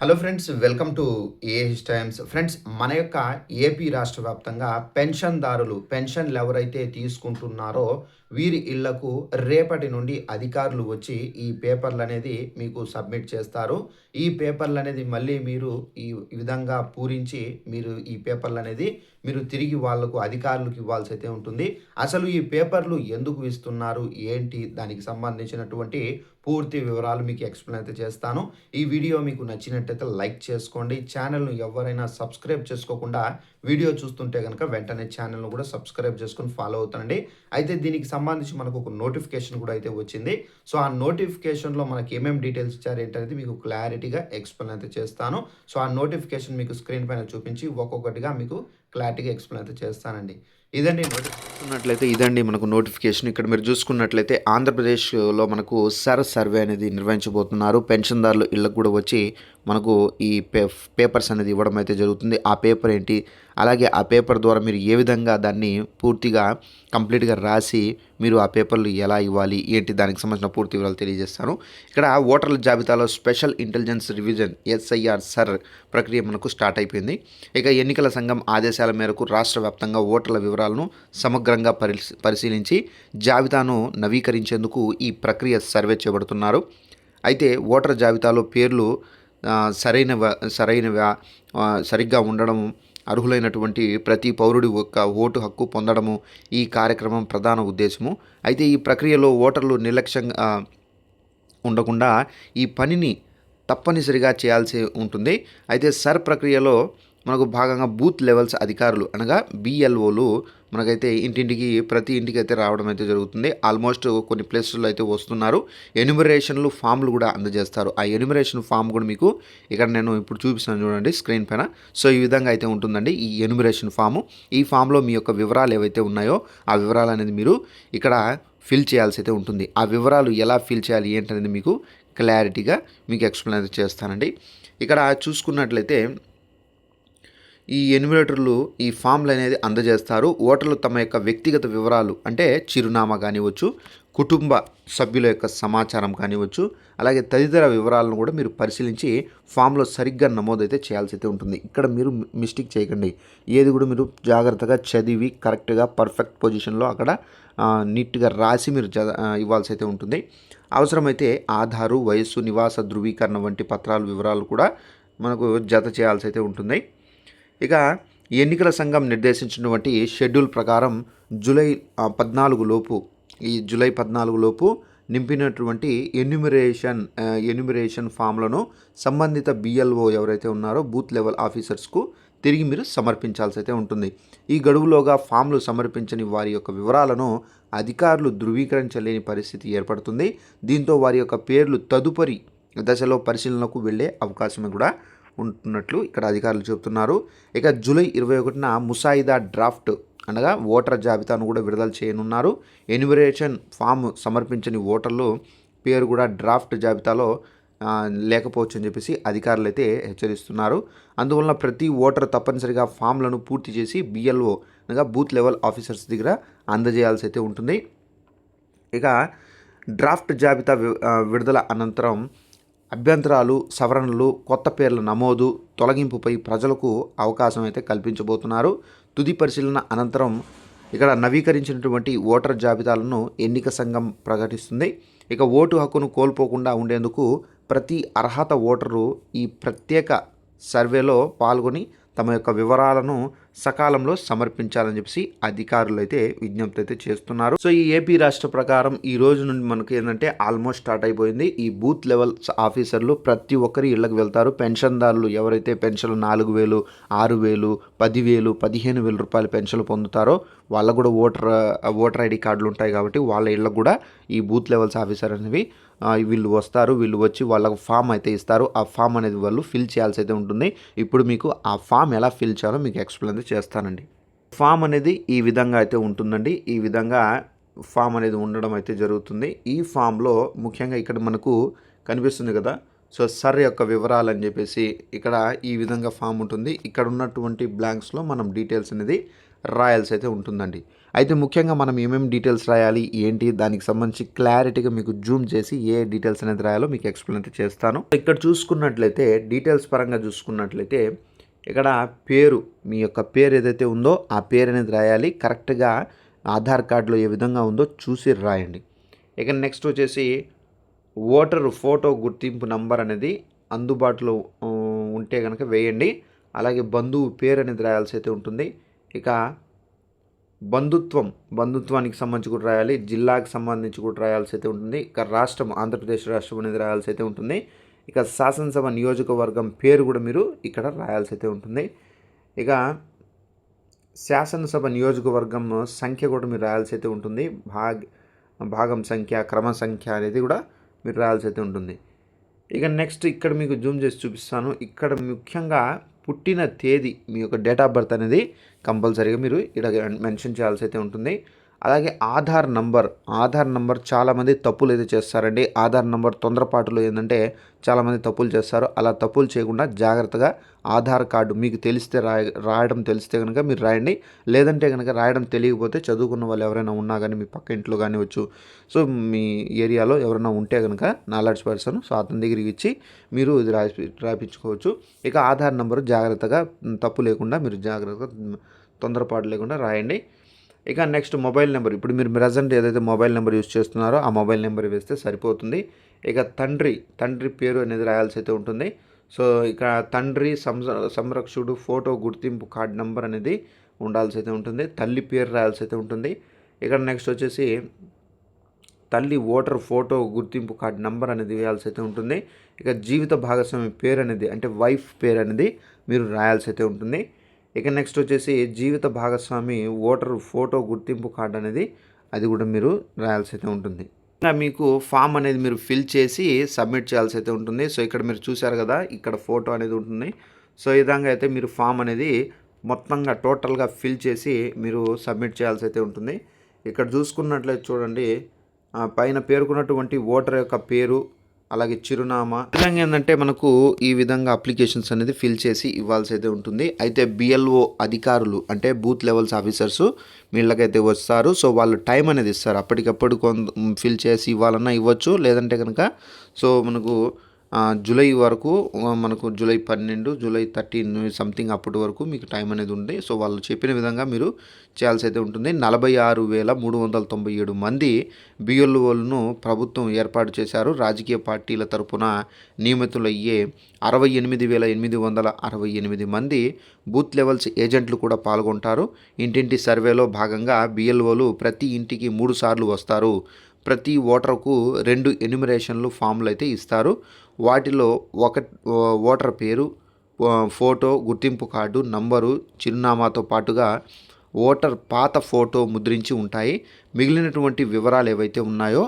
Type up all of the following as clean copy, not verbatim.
Hello friends, welcome to AH times. Friends, మన యొక్క AP రాష్ట్ర వ్యాప్తంగా పెన్షన్దారులు పెన్షన్లు ఎవరైతే తీసుకుంటున్నారో వీరి ఇళ్లకు రేపటి నుండి అధికారులు వచ్చి ఈ పేపర్లు అనేది మీకు సబ్మిట్ చేస్తారు. ఈ పేపర్లు అనేది మళ్ళీ మీరు ఈ విధంగా పూరించి ఈ పేపర్లు అనేది మీరు తిరిగి వాళ్ళకు అధికారులకు ఇవ్వాల్సి అయితే ఉంటుంది. అసలు ఈ పేపర్లు ఎందుకు ఇస్తున్నారు, ఏంటి, దానికి సంబంధించినటువంటి పూర్తి వివరాలు మీకు ఎక్స్ప్లెయిన్ అయితే చేస్తాను. ఈ వీడియో మీకు నచ్చినట్టయితే లైక్ చేసుకోండి. ఛానల్ను ఎవరైనా సబ్స్క్రైబ్ చేసుకోకుండా వీడియో చూస్తుంటే కనుక వెంటనే ఛానల్ను కూడా సబ్స్క్రైబ్ చేసుకొని ఫాలో అవుతానండి. అయితే దీనికి సంబంధించి మనకు ఒక నోటిఫికేషన్ కూడా అయితే వచ్చింది. సో ఆ నోటిఫికేషన్లో మనకి ఏమేమి డీటెయిల్స్ ఇచ్చారు ఏంటనేది మీకు క్లారిటీగా ఎక్స్ప్లెయిన్ అయితే చేస్తాను. సో ఆ నోటిఫికేషన్ మీకు స్క్రీన్ పైన చూపించి ఒక్కొక్కటిగా మీకు క్లారిటీగా ఎక్స్ప్లెయిన్ అయితే చేస్తానండి. ఇదండి చూసుకున్నట్లయితే ఇదండి మనకు నోటిఫికేషన్. ఇక్కడ మీరు చూసుకున్నట్లయితే ఆంధ్రప్రదేశ్లో మనకు సర్వే అనేది నిర్వహించబోతున్నారు. పెన్షన్దారులు ఇళ్ళకు కూడా వచ్చి మనకు ఈ పేపర్స్ అనేది ఇవ్వడం అయితే జరుగుతుంది. ఆ పేపర్ ఏంటి, అలాగే ఆ పేపర్ ద్వారా మీరు ఏ విధంగా దాన్ని పూర్తిగా కంప్లీట్గా రాసి మీరు ఆ పేపర్లు ఎలా ఇవ్వాలి ఏంటి, దానికి సంబంధించిన పూర్తి వివరాలు తెలియజేస్తాను. ఇక్కడ ఓటర్ల జాబితాలో స్పెషల్ ఇంటెలిజెన్స్ రివిజన్ SIR ప్రక్రియ మనకు స్టార్ట్ అయిపోయింది. ఇక ఎన్నికల సంఘం ఆదేశాల మేరకు రాష్ట్ర వ్యాప్తంగా ఓటర్ల వివరాలను సమగ్రంగా పరిశీలించి జాబితాను నవీకరించేందుకు ఈ ప్రక్రియ సర్వే చేపడుతున్నారు. అయితే ఓటర్ జాబితాలో పేర్లు సరిగ్గా ఉండడం, అర్హులైనటువంటి ప్రతి పౌరుడి యొక్క ఓటు హక్కు పొందడము ఈ కార్యక్రమం ప్రధాన ఉద్దేశము. అయితే ఈ ప్రక్రియలో ఓటర్లు నిర్లక్ష్యంగా ఉండకుండా ఈ పనిని తప్పనిసరిగా చేయాల్సి ఉంటుంది. అయితే ప్రక్రియలో మనకు భాగంగా బూత్ లెవెల్స్ అధికారులు అనగా BLOలు మనకైతే ప్రతి ఇంటికి అయితే రావడం అయితే జరుగుతుంది. ఆల్మోస్ట్ కొన్ని ప్లేసుల్లో అయితే వస్తున్నారు. ఎన్యూమరేషన్లు ఫామ్లు కూడా అందజేస్తారు. ఆ ఎన్యూమరేషన్ ఫామ్ కూడా మీకు ఇక్కడ నేను ఇప్పుడు చూపిస్తాను చూడండి స్క్రీన్ పైన. సో ఈ విధంగా అయితే ఉంటుందండి ఈ ఎన్యూమరేషన్ ఫాము. ఈ ఫామ్లో మీ యొక్క వివరాలు ఏవైతే ఉన్నాయో ఆ వివరాలు అనేది మీరు ఇక్కడ ఫిల్ చేయాల్సి అయితే ఉంటుంది. ఆ వివరాలు ఎలా ఫిల్ చేయాలి ఏంటనేది మీకు క్లారిటీగా మీకు ఎక్స్ప్లెయిన్ అయితే చేస్తానండి. ఇక్కడ చూసుకున్నట్లయితే ఈ ఎన్యూమరేటర్లు ఈ ఫామ్లు అనేది అందజేస్తారు. ఓటర్లు తమ యొక్క వ్యక్తిగత వివరాలు అంటే చిరునామా కానివ్వచ్చు, కుటుంబ సభ్యుల యొక్క సమాచారం కానివ్వచ్చు, అలాగే తదితర వివరాలను కూడా మీరు పరిశీలించి ఫామ్లో సరిగ్గా నమోదైతే చేయాల్సి అయితే ఉంటుంది. ఇక్కడ మీరు మిస్టేక్ చేయకండి. ఏది కూడా మీరు జాగ్రత్తగా చదివి కరెక్ట్గా పర్ఫెక్ట్ పొజిషన్లో అక్కడ నీట్గా రాసి మీరు ఇవ్వాల్సి అయితే ఉంటుంది. అవసరమైతే ఆధారు, వయస్సు, నివాస ధృవీకరణ వంటి పత్రాల వివరాలు కూడా మనకు జత చేయాల్సి అయితే ఉంటుంది. ఇక ఎన్నికల సంఘం నిర్దేశించినటువంటి షెడ్యూల్ ప్రకారం జూలై 14 లోపు నింపినటువంటి ఎన్యూమరేషన్ ఫామ్లను సంబంధిత BLO ఎవరైతే ఉన్నారో బూత్ లెవెల్ ఆఫీసర్స్కు తిరిగి మీరు సమర్పించాల్సి అయితే ఉంటుంది. ఈ గడువులోగా ఫామ్లు సమర్పించని వారి యొక్క వివరాలను అధికారులు ధృవీకరించలేని పరిస్థితి ఏర్పడుతుంది. దీంతో వారి యొక్క పేర్లు తదుపరి దశలో పరిశీలనకు వెళ్ళే అవకాశం కూడా ఉంటున్నట్లు ఇక్కడ అధికారులు చెబుతున్నారు. ఇక జూలై 21న ముసాయిదా డ్రాఫ్ట్ అనగా ఓటర్ జాబితాను కూడా విడుదల చేయనున్నారు. ఎన్యూమరేషన్ ఫామ్ సమర్పించని ఓటర్లు పేరు కూడా డ్రాఫ్ట్ జాబితాలో లేకపోవచ్చు అని చెప్పేసి అధికారులు అయితే హెచ్చరిస్తున్నారు. అందువలన ప్రతి ఓటర్ తప్పనిసరిగా ఫామ్లను పూర్తి చేసి BLO అనగా బూత్ లెవెల్ ఆఫీసర్స్ దగ్గర అందజేయాల్సి అయితే ఉంటుంది. ఇక డ్రాఫ్ట్ జాబితా విడుదల అనంతరం అభ్యంతరాలు, సవరణలు, కొత్త పేర్ల నమోదు, తొలగింపుపై ప్రజలకు అవకాశం అయితే కల్పించబోతున్నారు. తుది పరిశీలన అనంతరం ఇక్కడ నవీకరించినటువంటి ఓటర్ జాబితాలను ఎన్నిక సంఘం ప్రకటిస్తుంది. ఇక ఓటు హక్కును కోల్పోకుండా ఉండేందుకు ప్రతి అర్హత ఓటరు ఈ ప్రత్యేక సర్వేలో పాల్గొని తమ యొక్క వివరాలను సకాలంలో సమర్పించాలని చెప్పి అధికారులు అయితే విజ్ఞప్తి అయితే చేస్తున్నారు. సో ఈ ఏపీ రాష్ట్ర ప్రకారం ఈ రోజు నుండి మనకి ఏంటంటే ఆల్మోస్ట్ స్టార్ట్ అయిపోయింది. ఈ బూత్ లెవెల్ ఆఫీసర్లు ప్రతి ఒక్కరి ఇళ్లకు వెళ్తారు. పెన్షన్దారులు ఎవరైతే పెన్షన్లు 4,000, 6,000, 10,000, 15,000 రూపాయల పెన్షన్లు పొందుతారో వాళ్ళకు కూడా ఓటర్ ID కార్డులు ఉంటాయి కాబట్టి వాళ్ళ ఇళ్ళకు కూడా ఈ బూత్ లెవెల్స్ ఆఫీసర్ అనేవి వీళ్ళు వస్తారు. వీళ్ళు వచ్చి వాళ్ళకు ఫామ్ అయితే ఇస్తారు. ఆ ఫామ్ అనేది వాళ్ళు ఫిల్ చేయాల్సి అయితే ఉంటుంది. ఇప్పుడు మీకు ఆ ఫామ్ ఎలా ఫిల్ చేయాలో మీకు ఎక్స్ప్లెయిన్ చేస్తానండి. ఫామ్ అనేది ఈ విధంగా అయితే ఉంటుందండి. ఈ విధంగా ఫామ్ అనేది ఉండడం అయితే జరుగుతుంది. ఈ ఫామ్లో ముఖ్యంగా ఇక్కడ మనకు కనిపిస్తుంది కదా, సో యొక్క వివరాలు అని చెప్పేసి ఇక్కడ ఈ విధంగా ఫామ్ ఉంటుంది. ఇక్కడ ఉన్నటువంటి బ్లాంక్స్లో మనం డీటెయిల్స్ అనేది రాయాల్సి అయితే ఉంటుందండి. అయితే ముఖ్యంగా మనం ఏమేమి డీటెయిల్స్ రాయాలి ఏంటి దానికి సంబంధించి క్లారిటీగా మీకు జూమ్ చేసి ఏ డీటెయిల్స్ అనేది రాయాలో మీకు ఎక్స్ప్లెయిన్ అయితే చేస్తాను. ఇక్కడ చూసుకున్నట్లయితే డీటెయిల్స్ పరంగా చూసుకున్నట్లయితే ఇక్కడ పేరు, మీ యొక్క పేరు ఏదైతే ఉందో ఆ పేరు అనేది రాయాలి. కరెక్ట్గా ఆధార్ కార్డులో ఏ విధంగా ఉందో చూసి రాయండి. ఇక నెక్స్ట్ వచ్చేసి ఓటరు ఫోటో గుర్తింపు నంబర్ అనేది అందుబాటులో ఉంటే కనుక వేయండి. అలాగే బంధువు పేరు అనేది రాయాల్సి అయితే ఉంటుంది. ఇక బంధుత్వానికి సంబంధించి కూడా రాయాలి. జిల్లాకు సంబంధించి కూడా రాయాల్సి అయితే ఉంటుంది. ఇక రాష్ట్రం, ఆంధ్రప్రదేశ్ రాష్ట్రం అనేది రాయాల్సి అయితే ఉంటుంది. ఇక శాసనసభ నియోజకవర్గం పేరు కూడా మీరు ఇక్కడ రాయాల్సి అయితే ఉంటుంది. ఇక శాసనసభ నియోజకవర్గం సంఖ్య కూడా మీరు రాయాల్సి అయితే ఉంటుంది. భాగం సంఖ్య, క్రమ సంఖ్య అనేది కూడా మీరు రాయాల్సి అయితే ఉంటుంది. ఇక నెక్స్ట్ ఇక్కడ మీకు జూమ్ చేసి చూపిస్తాను. ఇక్కడ ముఖ్యంగా పుట్టిన తేదీ, మీ యొక్క డేట్ ఆఫ్ బర్త్ అనేది కంపల్సరీగా మీరు ఇక్కడ మెన్షన్ చేయాల్సి అయితే ఉంటుంది. అలాగే ఆధార్ నంబర్ చాలామంది తప్పులు అయితే చేస్తారండి. ఆధార్ నంబర్ తొందరపాటులో ఏంటంటే చాలామంది తప్పులు చేస్తారు. అలా తప్పులు చేయకుండా జాగ్రత్తగా ఆధార్ కార్డు మీకు తెలిస్తే రాయడం తెలిస్తే కనుక మీరు రాయండి. లేదంటే కనుక రాయడం తెలియకపోతే చదువుకున్న వాళ్ళు ఎవరైనా ఉన్నా కానీ మీ పక్క ఇంట్లో కానివచ్చు, సో మీ ఏరియాలో ఎవరైనా ఉంటే కనుక నాలెడ్జ్ పర్సన్, సో అతని దగ్గరికి ఇచ్చి మీరు ఇది రాయించుకోవచ్చు. ఇక ఆధార్ నంబరు జాగ్రత్తగా తప్పు లేకుండా మీరు జాగ్రత్తగా తొందరపాటు లేకుండా రాయండి. ఇక నెక్స్ట్ మొబైల్ నెంబర్, ఇప్పుడు మీరు ప్రజెంట్ ఏదైతే మొబైల్ నెంబర్ యూజ్ చేస్తున్నారో ఆ మొబైల్ నెంబర్ వేస్తే సరిపోతుంది. ఇక తండ్రి పేరు అనేది రాయాల్సి అయితే ఉంటుంది. సో ఇక తండ్రి సంరక్షకుడు ఫోటో గుర్తింపు కార్డు నెంబర్ అనేది ఉండాల్సి అయితే ఉంటుంది. తల్లి పేరు రాయాల్సి అయితే ఉంటుంది. ఇక్కడ నెక్స్ట్ వచ్చేసి తల్లి ఓటర్ ఫోటో గుర్తింపు కార్డు నెంబర్ అనేది వేయాల్సి అయితే ఉంటుంది. ఇక జీవిత భాగస్వామి పేరు అనేది అంటే వైఫ్ పేరు అనేది మీరు రాయాల్సి అయితే ఉంటుంది. ఇక నెక్స్ట్ వచ్చేసి జీవిత భాగస్వామి ఓటర్ ఫోటో గుర్తింపు కార్డు అనేది అది కూడా మీరు రాయాల్సి అయితే ఉంటుంది. ఇంకా మీకు ఫామ్ అనేది మీరు ఫిల్ చేసి సబ్మిట్ చేయాల్సి అయితే ఉంటుంది. సో ఇక్కడ మీరు చూశారు కదా, ఇక్కడ ఫోటో అనేది ఉంటుంది. సో ఈ విధంగా అయితే మీరు ఫామ్ అనేది మొత్తంగా టోటల్గా ఫిల్ చేసి మీరు సబ్మిట్ చేయాల్సి అయితే ఉంటుంది. ఇక్కడ చూసుకున్నట్లయితే చూడండి, పైన పేర్కొన్నటువంటి ఓటర్ యొక్క పేరు, అలాగే చిరునామా, విధంగా ఏంటంటే మనకు ఈ విధంగా అప్లికేషన్స్ అనేది ఫిల్ చేసి ఇవ్వాల్సి అయితే ఉంటుంది. అయితే బిఎల్ఓ అధికారులు అంటే బూత్ లెవెల్స్ ఆఫీసర్స్ మీ ఇళ్ళకైతే వస్తారు. సో వాళ్ళు టైం అనేది ఇస్తారు. అప్పటికప్పుడు ఫిల్ చేసి ఇవ్వాలన్నా ఇవ్వచ్చు. లేదంటే కనుక సో మనకు జూలై వరకు, మనకు జూలై 12, జూలై 13 సంథింగ్ అప్పటి వరకు మీకు టైం అనేది ఉంది. సో వాళ్ళు చెప్పిన విధంగా మీరు చేయాల్సి అయితే ఉంటుంది. 46,397 మంది బిఎల్ఓలను ప్రభుత్వం ఏర్పాటు చేశారు. రాజకీయ పార్టీల తరపున నియమితులయ్యే 68,868 మంది బూత్ లెవెల్స్ ఏజెంట్లు కూడా పాల్గొంటారు. ఇంటింటి సర్వేలో భాగంగా బిఎల్ఓలు ప్రతి ఇంటికి 3 సార్లు వస్తారు. ప్రతి ఓటర్కు 2 ఎన్యుమరేషన్లు ఫామ్లు అయితే ఇస్తారు. వాటిలో ఓటర్ పేరు, ఫోటో గుర్తింపు కార్డు నంబరు, చిరునామాతో పాటుగా ఓటర్ పాత ఫోటో ముద్రించి ఉంటాయి. మిగిలినటువంటి వివరాలు ఏవైతే ఉన్నాయో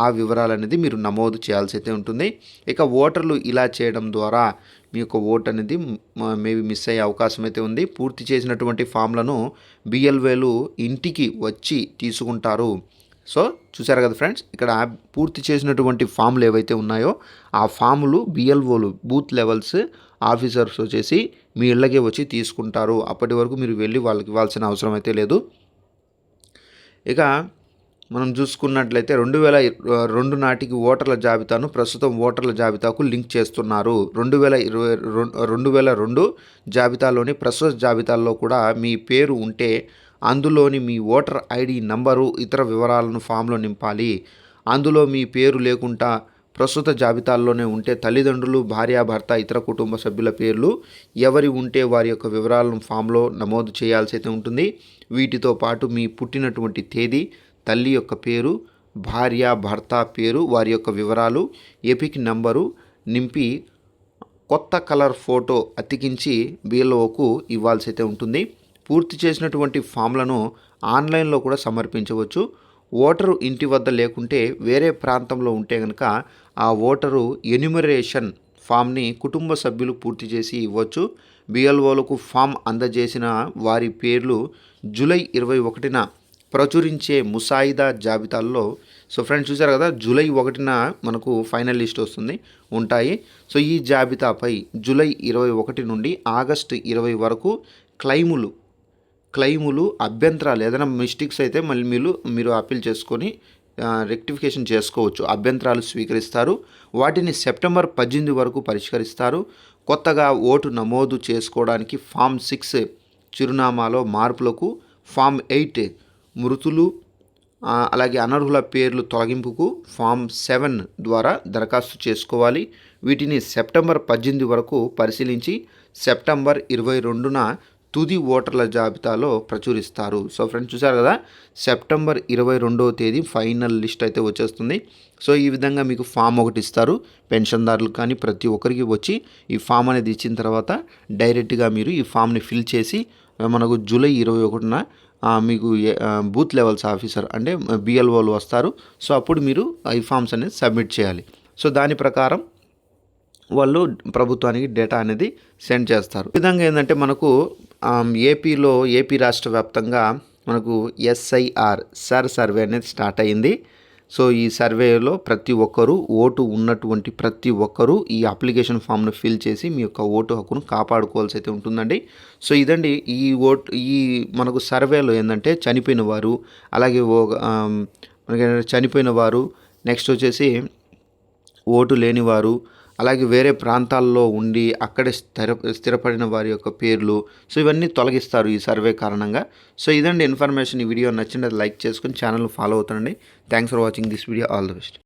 ఆ వివరాలు అనేది మీరు నమోదు చేయాల్సి అయితే ఉంటుంది. ఇక ఓటర్లు ఇలా చేయడం ద్వారా మీ యొక్క ఓటు అనేది మేబీ మిస్ అయ్యే అవకాశం అయితే ఉంది. పూర్తి చేసినటువంటి ఫామ్లను బిఎల్ఓలు ఇంటికి వచ్చి తీసుకుంటారు. సో చూసారు కదా ఫ్రెండ్స్, ఇక్కడ పూర్తి చేసినటువంటి ఫామ్లు ఏవైతే ఉన్నాయో ఆ ఫాములు బిఎల్ఓలు బూత్ లెవెల్స్ ఆఫీసర్స్ వచ్చేసి మీ ఇళ్ళకే వచ్చి తీసుకుంటారు. అప్పటి వరకు మీరు వెళ్ళి వాళ్ళకి ఇవ్వాల్సిన అవసరం అయితే లేదు. ఇక మనం చూసుకున్నట్లయితే 2022 నాటికి ఓటర్ల జాబితాను ప్రస్తుతం ఓటర్ల జాబితాకు లింక్ చేస్తున్నారు. 2002 జాబితాలోని ప్రస్తుత జాబితాల్లో కూడా మీ పేరు ఉంటే అందులోని మీ ఓటర్ ఐడి నంబరు, ఇతర వివరాలను ఫామ్లో నింపాలి. అందులో మీ పేరు లేకుండా ప్రస్తుత జాబితాల్లోనే ఉంటే తల్లిదండ్రులు, భార్యాభర్త, ఇతర కుటుంబ సభ్యుల పేర్లు ఎవరి ఉంటే వారి యొక్క వివరాలను ఫామ్లో నమోదు చేయాల్సి అయితే ఉంటుంది. వీటితో పాటు మీ పుట్టినటువంటి తేదీ, తల్లి యొక్క పేరు, భార్య భర్త పేరు, వారి యొక్క వివరాలు, ఎపిక్ నంబరు నింపి కొత్త కలర్ ఫోటో అతికించి బిఎల్ఓకు ఇవ్వాల్సి అయితే ఉంటుంది. పూర్తి చేసినటువంటి ఫామ్లను ఆన్లైన్లో కూడా సమర్పించవచ్చు. ఓటరు ఇంటి వద్ద లేకుంటే వేరే ప్రాంతంలో ఉంటే కనుక ఆ ఓటరు ఎన్యుమరేషన్ ఫామ్ని కుటుంబ సభ్యులు పూర్తి చేసి ఇవ్వచ్చు. బిఎల్ఓలకు ఫామ్ అందజేసిన వారి పేర్లు జూలై 21న ప్రచురించే ముసాయిదా జాబితాల్లో, సో ఫ్రెండ్స్ చూసారు కదా, జూలై 1న మనకు ఫైనల్ లిస్ట్ ఉంటాయి. సో ఈ జాబితాపై జూలై 21 నుండి ఆగస్టు 20 వరకు క్లెయిములు అభ్యంతరాలు ఏదైనా మిస్టేక్స్ అయితే మళ్ళీ మీరు అప్పీల్ చేసుకొని రెక్టిఫికేషన్ చేసుకోవచ్చు. అభ్యంతరాలు స్వీకరిస్తారు. వాటిని సెప్టెంబర్ 18 వరకు పరిష్కరిస్తారు. కొత్తగా ఓటు నమోదు చేసుకోవడానికి ఫామ్ 6 చిరునామాలో మార్పులకు, ఫామ్ 8 మృతులు అలాగే అనర్హుల పేర్లు తొలగింపుకు ఫామ్ 7 ద్వారా దరఖాస్తు చేసుకోవాలి. వీటిని సెప్టెంబర్ 18 వరకు పరిశీలించి సెప్టెంబర్ 22న తుది ఓటర్ల జాబితాలో ప్రచురిస్తారు. సో ఫ్రెండ్స్ చూసారు కదా, సెప్టెంబర్ 22వ తేదీ ఫైనల్ లిస్ట్ అయితే వచ్చేస్తుంది. సో ఈ విధంగా మీకు ఫామ్ ఒకటి ఇస్తారు. పెన్షన్దారులు కానీ ప్రతి ఒక్కరికి వచ్చి ఈ ఫామ్ అనేది ఇచ్చిన తర్వాత డైరెక్ట్గా మీరు ఈ ఫామ్ని ఫిల్ చేసి మనకు జూలై 21న మీకు బూత్ లెవెల్స్ ఆఫీసర్ అంటే బిఎల్ఓలు వస్తారు. సో అప్పుడు మీరు ఈ ఫామ్స్ అనేది సబ్మిట్ చేయాలి. సో దాని ప్రకారం వాళ్ళు ప్రభుత్వానికి డేటా అనేది సెండ్ చేస్తారు. ఈ విధంగా ఏంటంటే మనకు ఏపీ రాష్ట్ర వ్యాప్తంగా మనకు SIR సర్వే అనేది స్టార్ట్ అయ్యింది. సో ఈ సర్వేలో ప్రతి ఒక్కరూ ఓటు ఉన్నటువంటి ప్రతి ఒక్కరూ ఈ అప్లికేషన్ ఫామ్ను ఫిల్ చేసి మీ యొక్క ఓటు హక్కును కాపాడుకోవాల్సి అయితే ఉంటుందండి. సో ఇదండి ఈ మనకు సర్వేలో ఏంటంటే చనిపోయిన వారు, అలాగే మనకి చనిపోయిన వారు, నెక్స్ట్ వచ్చేసి ఓటు లేనివారు, అలాగే వేరే ప్రాంతాల్లో ఉండి అక్కడే స్థిరపడిన వారి యొక్క పేర్లు, సో ఇవన్నీ తొలగిస్తారు ఈ సర్వే కారణంగా. సో ఇదండి ఇన్ఫర్మేషన్. ఈ వీడియో నచ్చింది లైక్ చేసుకుని ఛానల్ ఫాలో అవుతానండి. Thanks for watching this video. All the best.